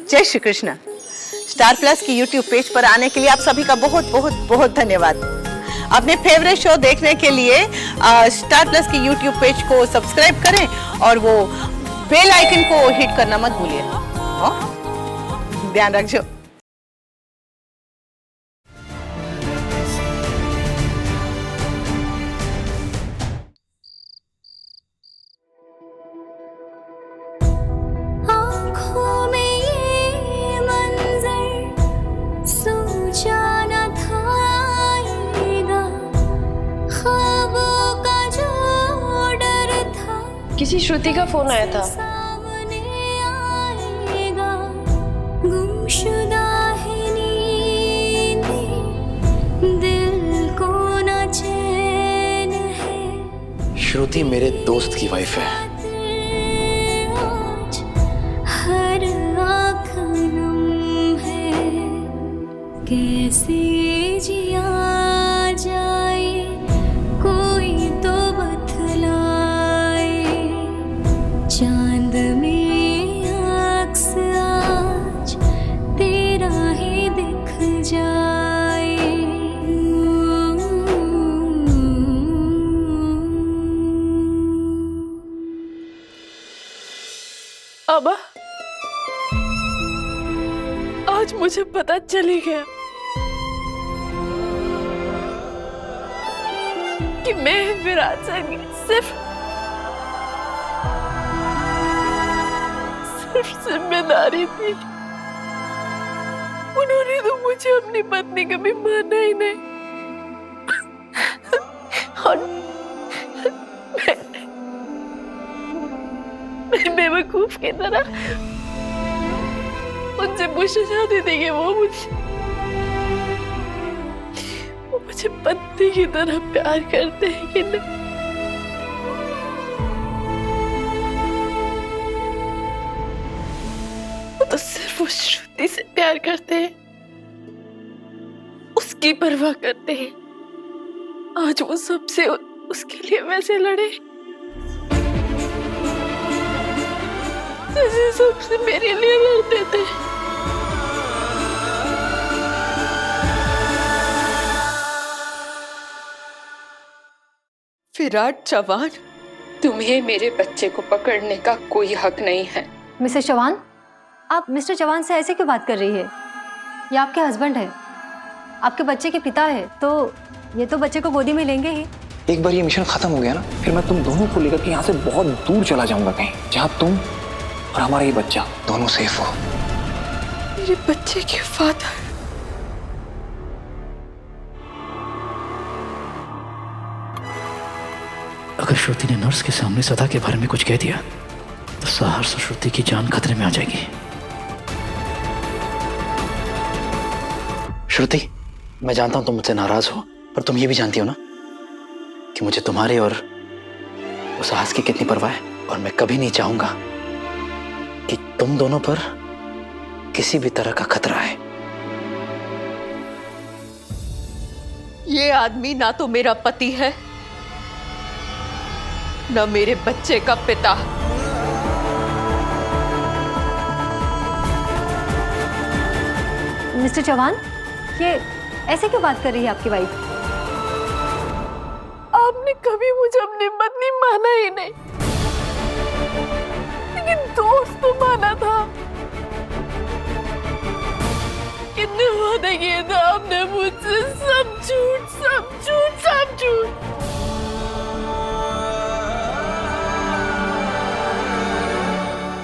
जय Shri Krishna. Star plus की YouTube page पर आने के लिए आप सभी का बहुत बहुत बहुत धन्यवाद। अपने फेवरेट शो देखने के लिए स्टार प्लस की यूट्यूब पेज को सब्सक्राइब करें और वो बेल आइकन को हिट करना मत भूलिए। ध्यान रखिए। किसी श्रुति का फोन आया था। श्रुति मेरे दोस्त की वाइफ है। कैसे जिया जाए कोई तो बतलाए, चांद में अक्स आज तेरा ही दिख जाए। अबा, आज मुझे पता चल ही गया कि मैं विराट संग सिर्फ जिम्मेदारी थी। उन्होंने तो मुझे अपनी पत्नी कभी माना ही नहीं और मैं बेवकूफ की तरह उनसे पूछना चाहती थी कि वो मुझे पत्नी की तरह प्यार करते हैं कि नहीं। वो तो सिर्फ उस श्रुति से प्यार करते हैं, उसकी परवाह करते हैं। आज वो सबसे उसके लिए वैसे लड़े जैसे सबसे मेरे लिए लड़ते थे। विराट चौहान, तुम्हें मेरे बच्चे को पकड़ने का कोई हक नहीं है। मिस्टर चौहान, आप मिस्टर चौहान से ऐसे क्यों बात कर रही है? ये आपके हस्बैंड है, आपके बच्चे के पिता है, तो ये तो बच्चे को गोदी में लेंगे ही। एक बार ये मिशन खत्म हो गया ना, फिर मैं तुम दोनों को लेकर के यहाँ से बहुत दूर चला जाऊंगा, कहीं जहाँ तुम और हमारा ये बच्चा दोनों सेफ हो। मेरे बच्चे के फादर। अगर श्रुति ने नर्स के सामने सदा के बारे में कुछ कह दिया तो सहर्ष और श्रुति की जान खतरे में आ जाएगी। श्रुति, मैं जानता हूं तुम मुझसे नाराज हो, पर तुम ये भी जानती हो ना कि मुझे तुम्हारे और उस साहस की कितनी परवाह है, और मैं कभी नहीं चाहूंगा कि तुम दोनों पर किसी भी तरह का खतरा है। ये आदमी ना तो मेरा पति है, न मेरे बच्चे का पिता। मिस्टर चौहान, ये ऐसे क्यों बात कर रही है आपकी वाइफ? आपने कभी मुझे अपनी पत्नी माना ही नहीं, लेकिन दोस्त तो माना था। कितने वादे किए थे आपने मुझसे, सब झूठ सब झूठ सब झूठ।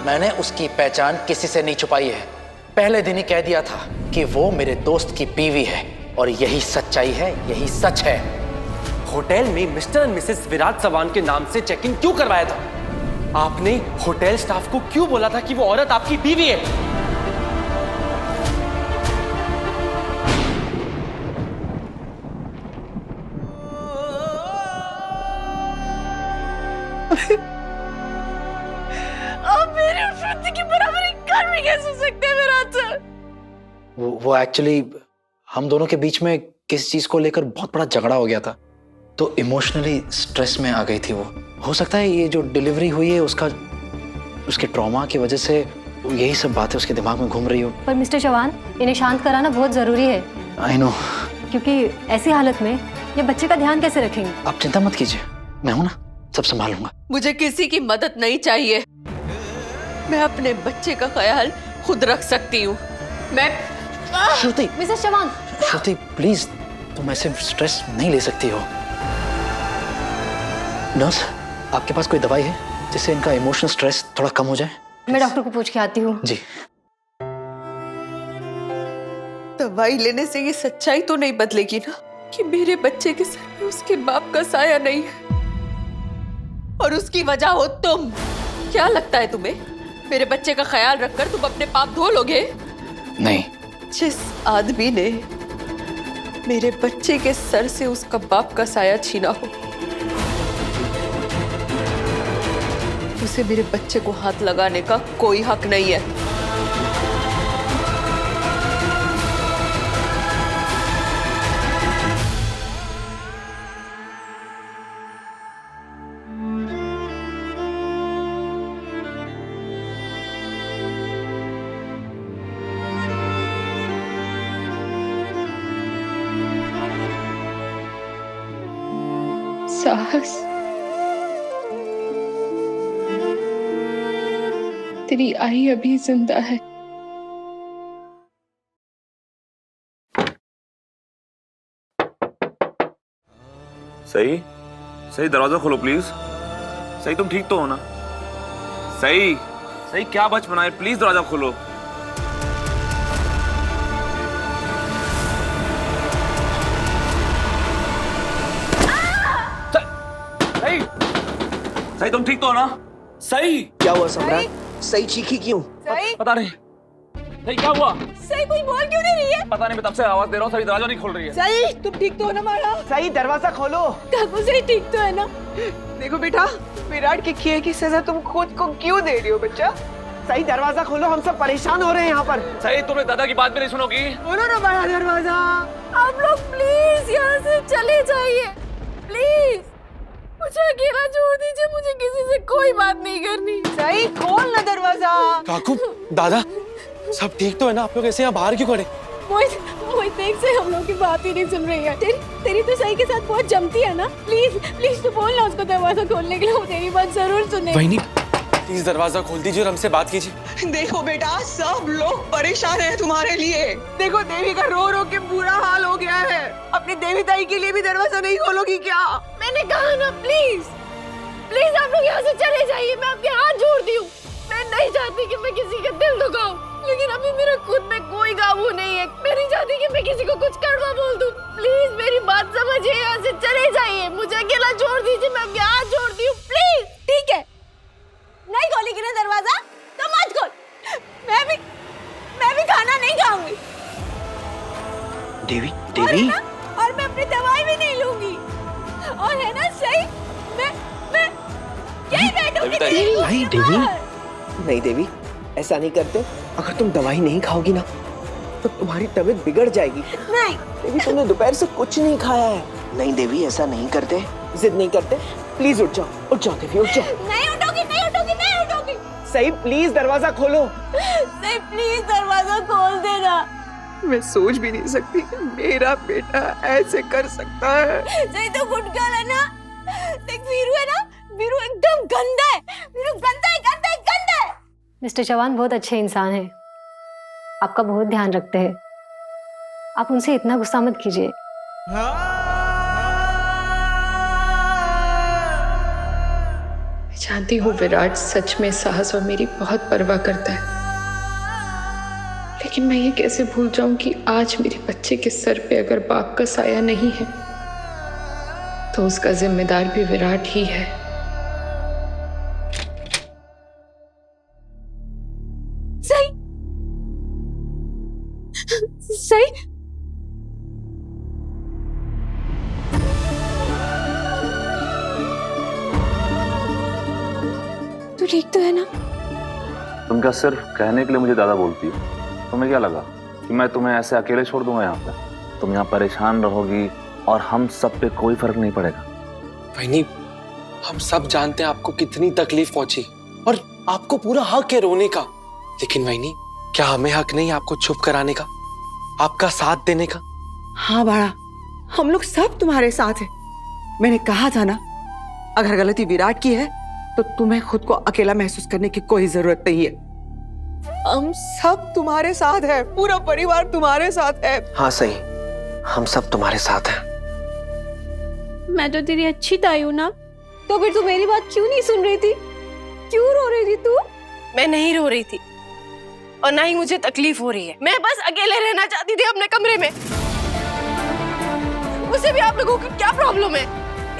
मैंने उसकी पहचान किसी से नहीं छुपाई है। पहले दिन ही कह दिया था कि वो मेरे दोस्त की बीवी है, और यही सच्चाई है, यही सच है। होटल में Mr and Mrs Virat Chauhan के नाम से चेक इन क्यों करवाया था? आपने होटल स्टाफ को क्यों बोला था कि वो औरत आपकी बीवी है? आप मेरी और श्रुति की बराबरी कर भी कैसे सकते हैं विराट सर? वो एक्चुअली हम दोनों के बीच में किसी चीज को लेकर बहुत बड़ा झगड़ा हो गया था, तो इमोशनली स्ट्रेस में आ गई थी वो। हो सकता है ये जो डिलीवरी हुई है उसके ट्रॉमा की वजह से यही सब बातें उसके दिमाग में घूम रही हो। पर मिस्टर चौहान, इन्हें शांत कराना बहुत ज़रूरी है, आई नो। क्योंकि ऐसी हालत में ये बच्चे का ध्यान कैसे रखेंगे? आप चिंता मत कीजिए, मैं हूं ना, सब संभालूंगा। मुझे किसी की मदद नहीं चाहिए। मैं अपने बच्चे का ख्याल खुद रख सकती हूँ। मैं श्रुति, मिसेस चौहान, श्रुति प्लीज, तुम ऐसे स्ट्रेस नहीं ले सकती हो। नर्स, आपके पास कोई दवाई है जिससे इनका इमोशनल स्ट्रेस थोड़ा कम हो जाए? मैं डॉक्टर को पूछ के आती हूँ। जी। दवाई लेने से ये सच्चाई तो नहीं बदलेगी ना कि मेरे बच्चे के सर में उसके बाप का साया नहीं है और उसकी वजह हो तुम। क्या लगता है तुम्हें मेरे बच्चे का ख्याल रखकर तुम अपने पाप धो लोगे? नहीं। जिस आदमी ने मेरे बच्चे के सर से उसका बाप का साया छीना हो, उसे मेरे बच्चे को हाथ लगाने का कोई हक नहीं है। साहस, तेरी आई अभी जिंदा है। सही सही, दरवाजा खोलो प्लीज। सही, तुम ठीक तो हो ना? सही सही, क्या बचपना है, प्लीज दरवाजा खोलो। सही सही, तुम ठीक तो हो ना? सही, क्या हुआ सम्राट? सही चीखी क्यों? पता नहीं। सही, क्या हुआ? सही कोई बोल क्यों नहीं रही है? पता नहीं, मैं तब से आवाज दे रहा हूँ, सही दरवाजा नहीं खोल रही है। सही तुम ठीक तो हो ना मारा? सही दरवाजा खोलो। काकू सही ठीक तो है ना? देखो बेटा, विराट के किए की सजा तुम खुद को क्यों दे रही हो बच्चा? सही दरवाजा खोलो, हम सब परेशान हो रहे हैं यहाँ पर। सही, तुम्हें दादा की बात भी नहीं सुनोगी? खोलो ना बड़ा दरवाजा। आप लोग प्लीज यहाँ से चले जाइए, प्लीज। मुझे अकेला छोड़ दीजिए, मुझे किसी से कोई बात नहीं करनी। सही खोल ना दरवाजा। काकू, दादा, सब ठीक तो है ना? आप लोग ऐसे यहाँ बाहर क्यों खड़े? मोहित देख से हम लोग की बात ही नहीं सुन रही है। तेरी तो सही के साथ बहुत जमती है ना। प्लीज प्लीज तू बोल ना उसको दरवाजा खोलने के लिए, वो तेरी बात जरूर सुने। वही नहीं, प्लीज दरवाजा खोल दीजिए और हमसे बात कीजिए। देखो बेटा, सब लोग परेशान हैं तुम्हारे लिए। देखो देवी का रो रो के बुरा हाल हो गया है। अपनी देवी ताई के लिए भी दरवाजा नहीं खोलोगी क्या? मैंने कहा ना, प्लीज प्लीज आप लोग यहाँ से चले जाइए। मैं आपके हाथ जोड़ती हूँ। मैं नहीं चाहती कि मैं किसी का दिल दुखाऊं, लेकिन अभी मेरा खुद में कोई काबू नहीं है। मैं नहीं चाहती कि मैं किसी को कुछ कड़वा बोल दूं। प्लीज मेरी बात समझिए, यहाँ से चले जाइए। मुझे अकेला छोड़ दीजिए, मैं आपके हाथ जोड़ती हूँ, प्लीज। ठीक है, नहीं खोलेगी ना दरवाजा तो मत खोल। मैं भी खाना नहीं खाऊंगी। देवी, देवी, और मैं अपनी दवाई भी नहीं लूंगी। और है ना सही, मैं यही बैठूंगी। नहीं देवी, नहीं देवी, ऐसा नहीं करते। अगर तुम दवाई नहीं खाओगी ना तो तुम्हारी तबीयत बिगड़ जाएगी। नहीं देवी, तुमने दोपहर से कुछ नहीं खाया है। नहीं देवी, ऐसा नहीं करते। जिद नहीं करते। प्लीज उठ जाओ देवी, उठ जाओ। नहीं उठोगी, नहीं उठोगी, नहीं उठोगी। सही, प्लीज दरवाजा खोलो। सही प्लीज दरवाजा खोल देना। मैं सोच भी नहीं सकती कि मेरा बेटा ऐसे कर सकता है। सही तो गुटगल है ना। देख वीरू है ना, वीरू एकदम गंदा है। वीरू गंदा है, गंदा है, गंदा है। मिस्टर चौहान बहुत अच्छे इंसान हैं, आपका बहुत ध्यान रखते हैं। आप उनसे इतना गुस्सा मत कीजिए। मैं जानती हूँ विराट सच में साहस और मेरी बहुत परवाह करता है, लेकिन मैं ये कैसे भूल जाऊं कि आज मेरे बच्चे के सर पे अगर बाप का साया नहीं है तो उसका जिम्मेदार भी विराट ही है। सही तू ठीक तो है ना? तुम क्या सिर्फ कहने के लिए मुझे दादा बोलती हो? तुम्हें क्या लगा कि मैं तुम्हें ऐसे अकेले छोड़ दूंगा यहाँ पे? तुम यहाँ परेशान रहोगी और हम सब पे कोई फर्क नहीं पड़ेगा। वही, हम सब जानते हैं आपको कितनी तकलीफ पहुंची और आपको पूरा हक है रोने का, लेकिन वहीनी, क्या हमें हक नहीं आपको चुप कराने का, आपका साथ देने का? हाँ बाड़ा, हम लोग सब तुम्हारे साथ हैं। मैंने कहा था ना, अगर गलती विराट की है तो तुम्हें खुद को अकेला महसूस करने की कोई जरूरत नहीं है। हम सब तुम्हारे साथ हैं, पूरा परिवार तुम्हारे साथ है। हाँ सही, हम सब तुम्हारे साथ हैं। मैं तो तेरी अच्छी ताई हूँ ना, तो फिर तू मेरी बात क्यों नहीं सुन रही थी? क्यों रो रही थी तू? मैं नहीं रो रही थी और ना ही मुझे तकलीफ हो रही है। मैं बस अकेले रहना चाहती थी अपने कमरे में। उसे भी आप लोगों को क्या प्रॉब्लम है?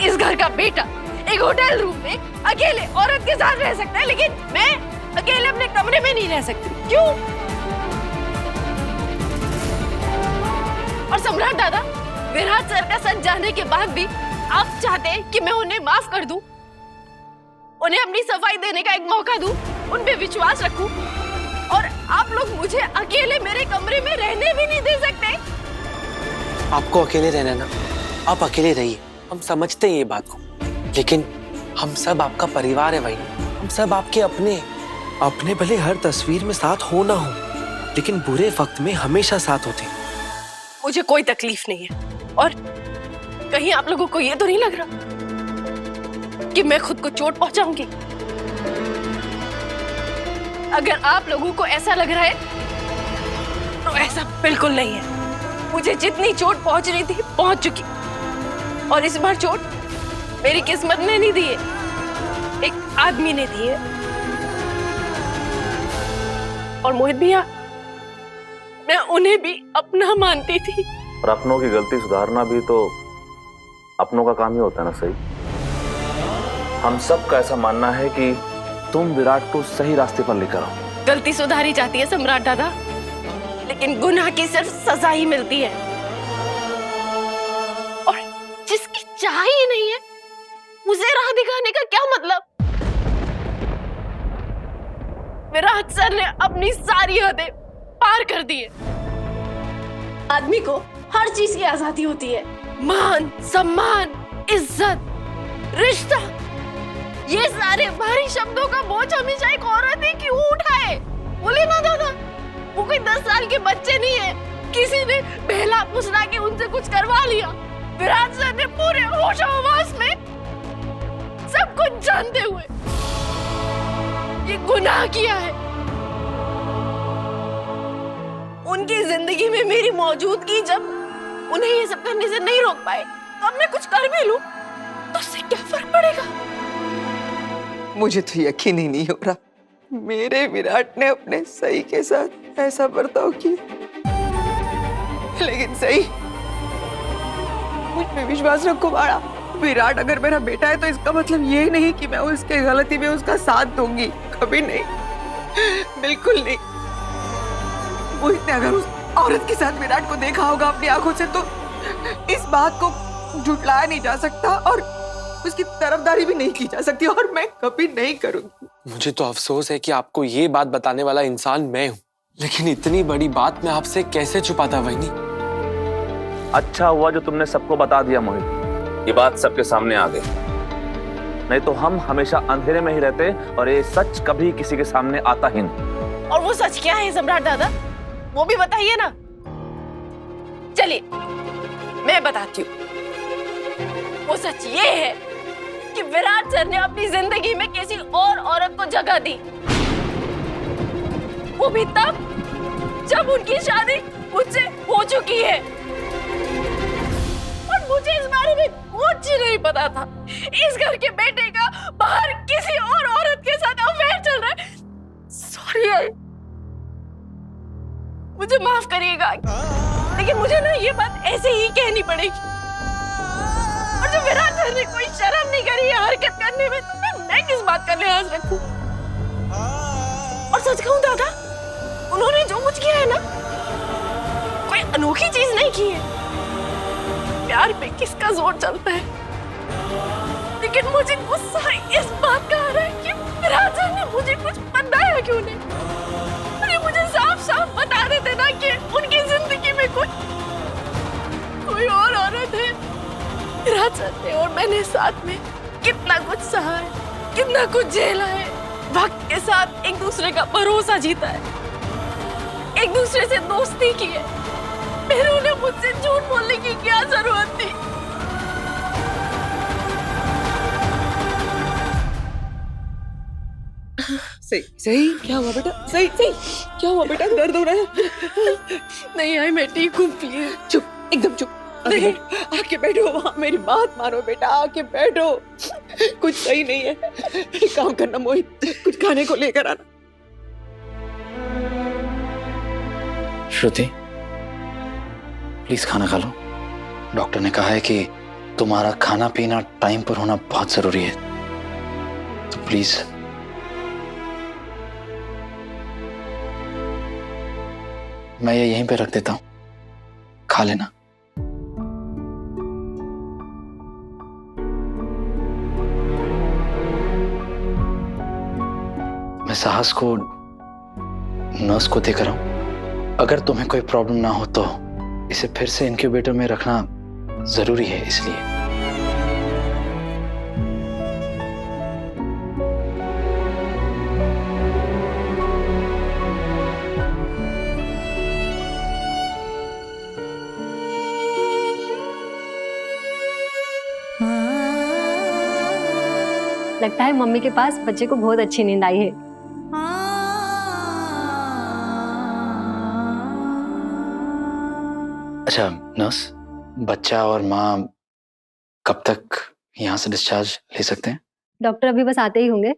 इस घर का बेटा एक होटल रूम में अकेले औरत के साथ रह सकता है, लेकिन मैं अकेले अपने कमरे में नहीं रह सकती। क्यों? और सम्राट दादा, विराट सर का सच जानने के बाद भी आप चाहते हैं कि मैं उन्हें माफ कर दूं, उन्हें अपनी सफाई देने का एक मौका दूं, उन पे विश्वास रखूं, और आप लोग मुझे अकेले मेरे कमरे में रहने भी नहीं दे सकते। आपको अकेले रहना ना, आप अकेले रहिए, हम समझते हैं ये बात को, लेकिन हम सब आपका परिवार है भाई, हम सब आपके अपने। अपने भले हर तस्वीर में साथ हो ना हो, लेकिन बुरे वक्त में हमेशा साथ होते। मुझे कोई तकलीफ नहीं है, और कहीं आप लोगों को ये तो नहीं लग रहा कि मैं खुद को चोट पहुंचाऊंगी? अगर आप लोगों को ऐसा लग रहा है तो ऐसा बिल्कुल नहीं है। मुझे जितनी चोट पहुंच रही थी पहुंच चुकी, और इस बार चोट मेरी किस्मत ने नहीं दी है, एक आदमी ने दी है। और मोहित भैया, मैं उन्हें भी अपना मानती थी। और अपनों की गलती सुधारना भी तो अपनों का काम ही होता है ना। सही, हम सब का ऐसा मानना है कि तुम विराट को सही रास्ते पर लेकर आओ। गलती सुधारी जाती है सम्राट दादा, लेकिन गुनाह की सिर्फ सजा ही मिलती है, और जिसकी चाह ही नहीं है उसे राह दिखाने का क्या मतलब? विराट सर ने अपनी सारी हदें पार कर दी है। आदमी को हर चीज की आजादी होती है, मान, सम्मान, इज्जत, रिश्ता, ये सारे भारी शब्दों का बोझ हमेशा एक औरत ही क्यों उठाए? बोले ना दादा, वो कोई 10 साल के बच्चे नहीं है, किसी ने बहला फुसला के उनसे कुछ करवा लिया। विराट सर ने पूरे होश-ओ-हवास में सब कुछ जानते हुए ये गुनाह किया है। उनकी जिंदगी में मेरी मौजूदगी जब उन्हें ये सब करने से नहीं रोक पाए, तो अब मैं कुछ कर भी लूं तो उससे क्या फर्क पड़ेगा? मुझे तो यकीन ही नहीं हो रहा, मेरे विराट ने अपने सही के साथ ऐसा बर्ताव किया। लेकिन सही, मुझ पे विश्वास रखो बाड़ा, विराट अगर मेरा बेटा है तो इसका मतलब ये नहीं कि मैं उसके गलती में उसका साथ दूंगी, कभी नहीं, बिल्कुल नहीं। मोहित ने अगर उस औरत के साथ विराट को देखा होगा अपनी आंखों से, तो इस बात को झुटलाया नहीं जा सकता और उसकी तरफदारी भी नहीं की जा सकती, और मैं कभी नहीं करूंगी। मुझे तो अफसोस है कि आपको ये बात बताने वाला इंसान मैं हूँ, लेकिन इतनी बड़ी बात मैं आपसे कैसे छुपाता वहीनी? अच्छा हुआ जो तुमने सबको बता दिया मोहित, ये बात सबके सामने आ गई, नहीं तो हम हमेशा अंधेरे में ही रहते और ये सच कभी किसी के सामने आता ही नहीं। और वो सच क्या है सम्राट दादा, वो भी बताइए ना। चलिए मैं बताती हूँ। वो सच ये है कि विराट सर ने अपनी जिंदगी में किसी और औरत को जगह दी, वो भी तब जब उनकी शादी मुझसे हो चुकी है, और मुझे इस बारे में कुछ नहीं पता था। इस घर के बेटे का बाहर किसी और औरत के साथ अफेयर चल रहा है। सॉरी, मुझे माफ करिएगा, लेकिन मुझे ना ये बात ऐसे ही कहनी पड़ेगी। और जो विराट सर ने कोई शर्म नहीं करी है हरकत करने में, तो फिर मैं किस बात का लिहाज रखूं? और सच कहूं दादा, उन्होंने जो कुछ किया है ना, कोई अनोखी चीज नहीं की है। प्यार पे किसका जोर चलता है, लेकिन मुझे गुस्सा इस बात का आ रहा है कि विराट सर ने मुझे कुछ बताया क्यों नहीं? अरे मुझे साफ साफ बता देते ना कि उनकी जिंदगी में कोई और औरत है। विराट सर ने और मैंने साथ में कितना कुछ सहा है, कितना कुछ झेला है, वक्त के साथ एक दूसरे का भरोसा जीता है, एक दूसरे से दोस्ती की है। फिर उन्हें मुझसे झूठ बोलने की क्या जरूरत थी? सही सही, क्या हुआ बेटा? सही सही, क्या हुआ बेटा? दर्द हो रहा है? नहीं आई, मैं ठीक हूँ, प्लीज। चुप, एकदम चुप। आके बैठो वहाँ, मेरी बात मानो बेटा, आके बैठो। कुछ सही नहीं है। एक काम करना मोहित, कुछ खाने को लेकर आना। श्रुति, प्लीज खाना खा लो। डॉक्टर ने कहा है कि तुम्हारा खाना पीना टाइम पर होना बहुत जरूरी है, तो प्लीज। मैं ये यहीं पे रख देता हूं, खा लेना। मैं साहस को नर्स को देकर आऊं। अगर तुम्हें कोई प्रॉब्लम ना हो तो इसे फिर से इंक्यूबेटर में रखना जरूरी है, इसलिए। लगता है मम्मी के पास बच्चे को बहुत अच्छी नींद आई है। अच्छा नर्स, बच्चा और माँ कब तक यहाँ से डिस्चार्ज ले सकते हैं? डॉक्टर अभी बस आते ही होंगे।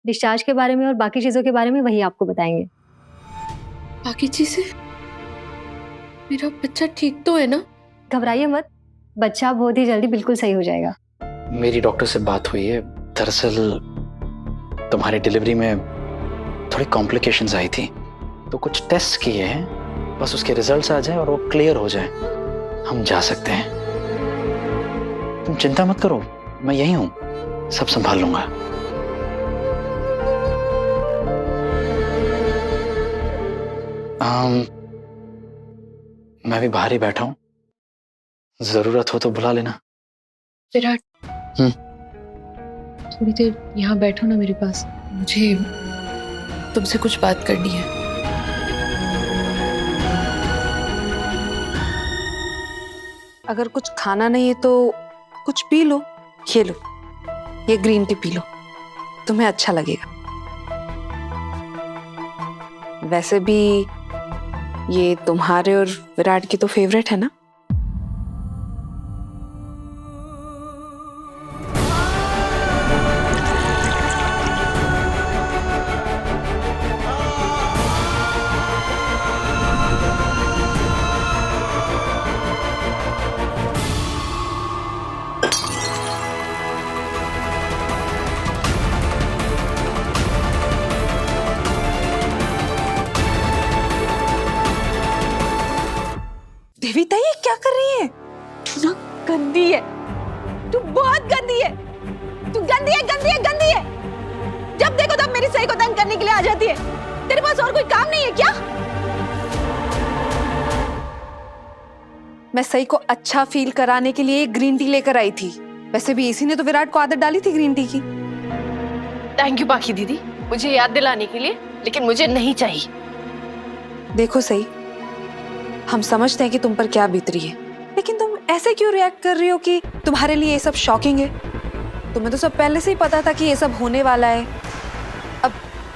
डिस्चार्ज के बारे में और बाकी चीजों के बारे में वही आपको बताएंगे। बाकी चीजें? मेरा बच्चा ठीक तो है ना? घबराइए मत, बच्चा बहुत ही जल्दी बिल्कुल सही हो जाएगा। मेरी डॉक्टर से बात हुई है। दरअसल तुम्हारी डिलीवरी में थोड़ी कॉम्प्लिकेशंस आई थी, तो कुछ टेस्ट किए हैं। बस उसके रिजल्ट्स आ जाए और वो क्लियर हो जाए, हम जा सकते हैं। तुम चिंता मत करो, मैं यहीं हूं, सब संभाल लूंगा। मैं भी बाहर ही बैठा हूं, जरूरत हो तो बुला लेना। विराट, थोड़ी देर यहाँ बैठो ना मेरे पास, मुझे तुमसे कुछ बात करनी है। अगर कुछ खाना नहीं है तो कुछ पी लो। ये लो, ये ग्रीन टी पी लो, तुम्हें अच्छा लगेगा। वैसे भी ये तुम्हारे और विराट की तो फेवरेट है ना? देविता ये क्या कर रही है? तू ना गंदी है, तू बहुत गंदी है, तू गंदी है, गंदी है, गंदी है। जब देखो तब मेरी सही को तंग करने के लिए आ जाती है। तेरे पास और कोई काम नहीं है क्या? मैं सही को अच्छा फील कराने के लिए ग्रीन टी लेकर आई थी। वैसे भी इसी ने तो विराट को आदत डाली थी ग्रीन टी की। थैंक यू पाखी दीदी, मुझे याद दिलाने के लिए, लेकिन मुझे नहीं चाहिए। देखो सही, हम समझते हैं कि तुम पर क्या बीत रही है, लेकिन तुम ऐसे क्यों रिएक्ट कर रही हो कि तुम्हारे लिए ये सब शॉकिंग है? तुम्हें तो सब पहले से ही पता था कि ये सब होने वाला है। अब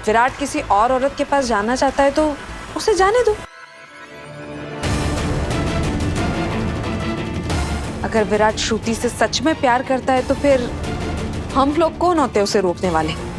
विराट किसी और औरत के पास जाना चाहता है तो उसे जाने दो। अगर विराट श्रुति से सच में प्यार करता है तो फिर हम लोग कौन होते हैं उसे रोकने वाले?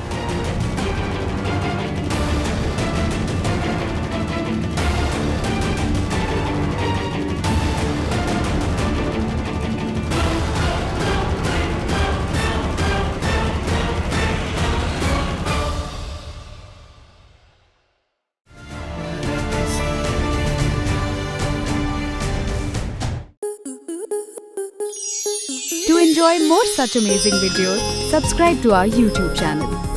To enjoy more such amazing videos, subscribe to our YouTube channel.